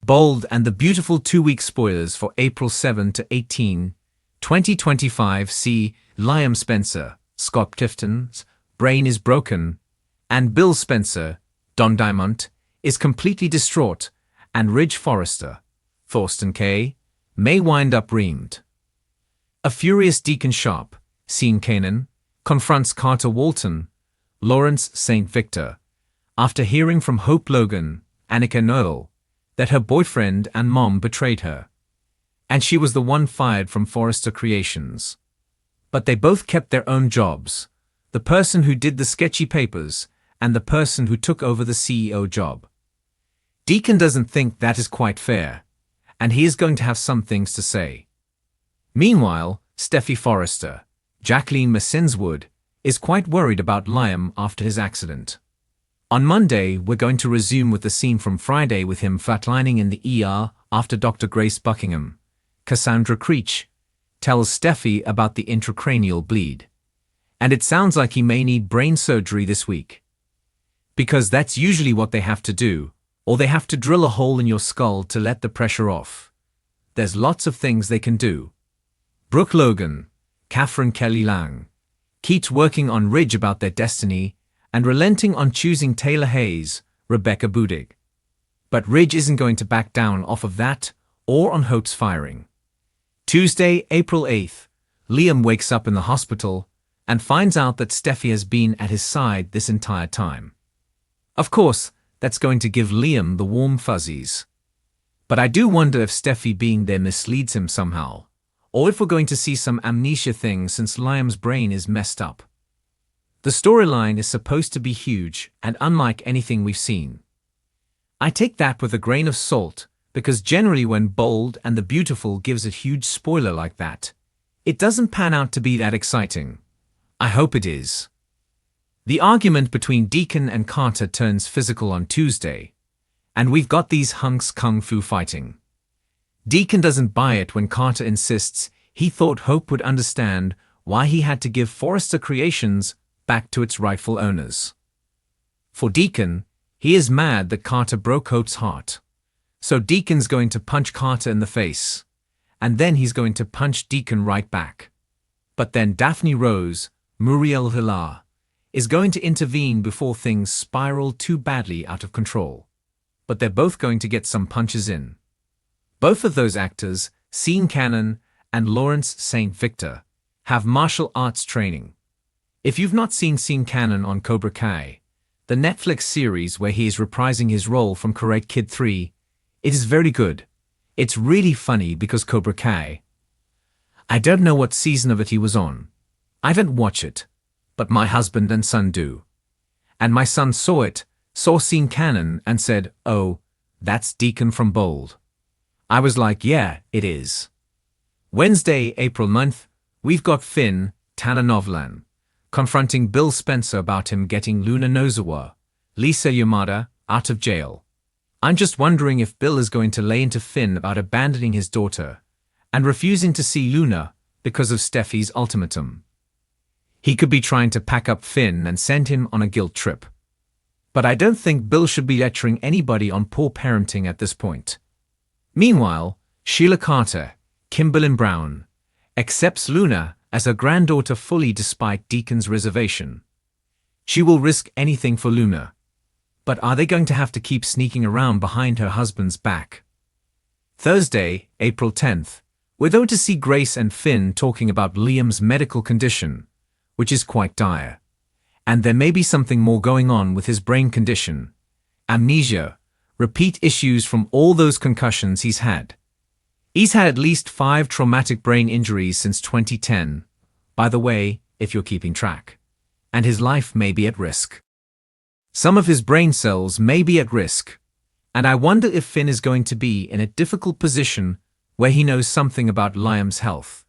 Bold and the Beautiful 2-week spoilers for April 7 to 18, 2025 see Liam Spencer, Scott Clifton's brain is broken, and Bill Spencer, Don Diamond, is completely distraught, and Ridge Forrester, Thorsten K., may wind up reamed. A furious Deacon Sharp, Sean Kanan, confronts Carter Walton, Lawrence St. Victor, after hearing from Hope Logan, Annika Noel, that her boyfriend and mom betrayed her, and she was the one fired from Forrester Creations. But they both kept their own jobs, the person who did the sketchy papers and the person who took over the CEO job. Deacon doesn't think that is quite fair, and he is going to have some things to say. Meanwhile, Steffi Forrester, Jacqueline Massinswood, is quite worried about Liam after his accident. On Monday, we're going to resume with the scene from Friday with him flatlining in the ER after Dr. Grace Buckingham, Cassandra Creech, tells Steffi about the intracranial bleed. And it sounds like he may need brain surgery this week. Because that's usually what they have to do, or they have to drill a hole in your skull to let the pressure off. There's lots of things they can do. Brooke Logan, Catherine Kelly Lang, keeps working on Ridge about their destiny and relenting on choosing Taylor Hayes, Rebecca Budig. But Ridge isn't going to back down off of that or on Hope's firing. Tuesday, April 8th, Liam wakes up in the hospital and finds out that Steffi has been at his side this entire time. Of course, that's going to give Liam the warm fuzzies. But I do wonder if Steffi being there misleads him somehow, or if we're going to see some amnesia thing since Liam's brain is messed up. The storyline is supposed to be huge and unlike anything we've seen. I take that with a grain of salt because generally when Bold and the Beautiful gives a huge spoiler like that, it doesn't pan out to be that exciting. I hope it is. The argument between Deacon and Carter turns physical on Tuesday, and we've got these hunks kung fu fighting. Deacon doesn't buy it when Carter insists he thought Hope would understand why he had to give Forrester Creations back to its rightful owners. For Deacon, he is mad that Carter broke Hope's heart. So Deacon's going to punch Carter in the face, and then he's going to punch Deacon right back. But then Daphne Rose, Muriel Hilar, is going to intervene before things spiral too badly out of control. But they're both going to get some punches in. Both of those actors, Sean Kanan and Lawrence St. Victor, have martial arts training. If you've not seen Sean Kanan on Cobra Kai, the Netflix series where he is reprising his role from Karate Kid 3, it is very good. It's really funny because Cobra Kai. I don't know what season of it he was on. I haven't watched it, but my husband and son do. And my son saw Sean Kanan and said, "Oh, that's Deacon from Bold." I was like, yeah, it is. Wednesday, April 9th, we've got Finn Tananovlan confronting Bill Spencer about him getting Luna Nozawa, Lisa Yamada, out of jail. I'm just wondering if Bill is going to lay into Finn about abandoning his daughter and refusing to see Luna because of Steffi's ultimatum. He could be trying to pack up Finn and send him on a guilt trip. But I don't think Bill should be lecturing anybody on poor parenting at this point. Meanwhile, Sheila Carter, Kimberlyn Brown, accepts Luna as her granddaughter fully despite Deacon's reservation. She will risk anything for Luna. But are they going to have to keep sneaking around behind her husband's back? Thursday, April 10th, we're going to see Grace and Finn talking about Liam's medical condition, which is quite dire. And there may be something more going on with his brain condition. Amnesia, repeat issues from all those concussions he's had. He's had at least 5 traumatic brain injuries since 2010, by the way, if you're keeping track. And his life may be at risk. Some of his brain cells may be at risk, and I wonder if Finn is going to be in a difficult position where he knows something about Liam's health.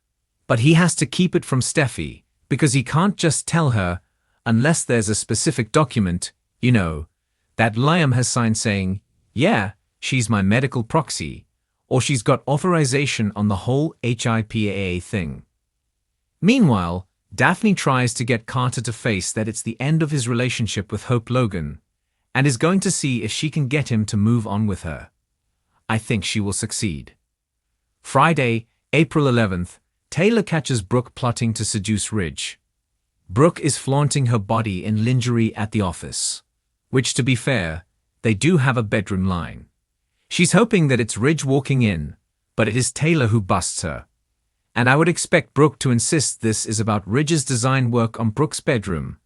But he has to keep it from Steffi, because he can't just tell her, unless there's a specific document, that Liam has signed saying, yeah, she's my medical proxy, or she's got authorization on the whole HIPAA thing. Meanwhile, Daphne tries to get Carter to face that it's the end of his relationship with Hope Logan, and is going to see if she can get him to move on with her. I think she will succeed. Friday, April 11th, Taylor catches Brooke plotting to seduce Ridge. Brooke is flaunting her body in lingerie at the office, which, to be fair, they do have a bedroom line. She's hoping that it's Ridge walking in, but it is Taylor who busts her. And I would expect Brooke to insist this is about Ridge's design work on Brooke's bedroom,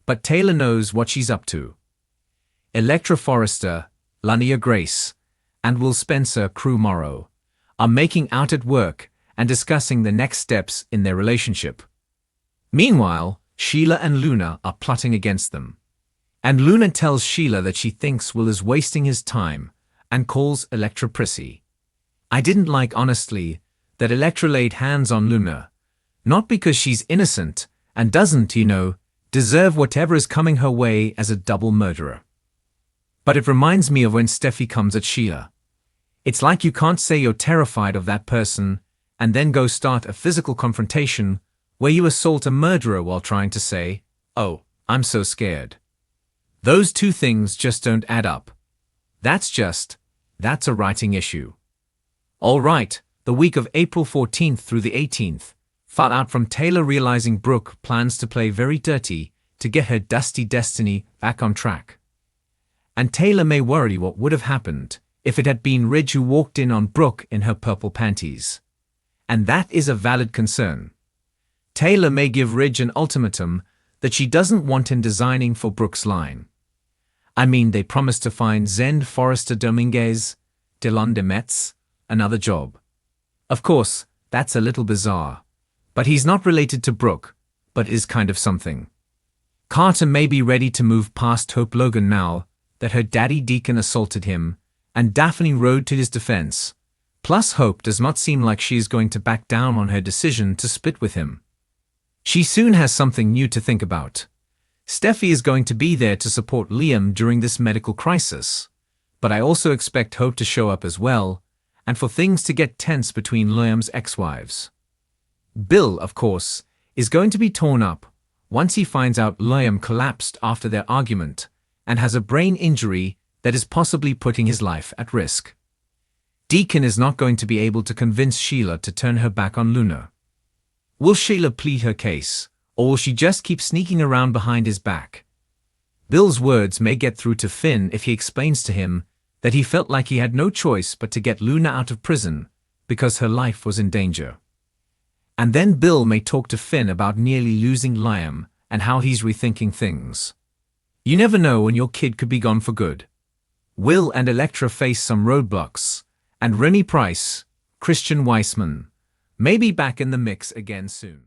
but Taylor knows what she's up to. Electra Forrester, Lania Grace, and Will Spencer Crew Morrow are making out at work and discussing the next steps in their relationship. Meanwhile, Sheila and Luna are plotting against them. And Luna tells Sheila that she thinks Will is wasting his time and calls Electra prissy. I didn't like, honestly, that Electra laid hands on Luna, not because she's innocent and doesn't, deserve whatever is coming her way as a double murderer. But it reminds me of when Steffi comes at Sheila. It's like you can't say you're terrified of that person and then go start a physical confrontation where you assault a murderer while trying to say, "Oh, I'm so scared." Those two things just don't add up. That's a writing issue. All right, the week of April 14th through the 18th, fought out from Taylor realizing Brooke plans to play very dirty to get her dusty destiny back on track. And Taylor may worry what would have happened if it had been Ridge who walked in on Brooke in her purple panties. And that is a valid concern. Taylor may give Ridge an ultimatum that she doesn't want him designing for Brooke's line. I mean, they promised to find Zend Forrester Dominguez, Delon de Metz, another job. Of course, that's a little bizarre, but he's not related to Brooke, but is kind of something. Carter may be ready to move past Hope Logan now that her daddy Deacon assaulted him, and Daphne rode to his defense. Plus, Hope does not seem like she is going to back down on her decision to split with him. She soon has something new to think about. Steffi is going to be there to support Liam during this medical crisis, but I also expect Hope to show up as well, and for things to get tense between Liam's ex-wives. Bill, of course, is going to be torn up once he finds out Liam collapsed after their argument and has a brain injury that is possibly putting his life at risk. Deacon is not going to be able to convince Sheila to turn her back on Luna. Will Sheila plead her case, or will she just keep sneaking around behind his back? Bill's words may get through to Finn if he explains to him that he felt like he had no choice but to get Luna out of prison because her life was in danger. And then Bill may talk to Finn about nearly losing Liam and how he's rethinking things. You never know when your kid could be gone for good. Will and Electra face some roadblocks, and Rennie Price, Christian Weissman, may be back in the mix again soon.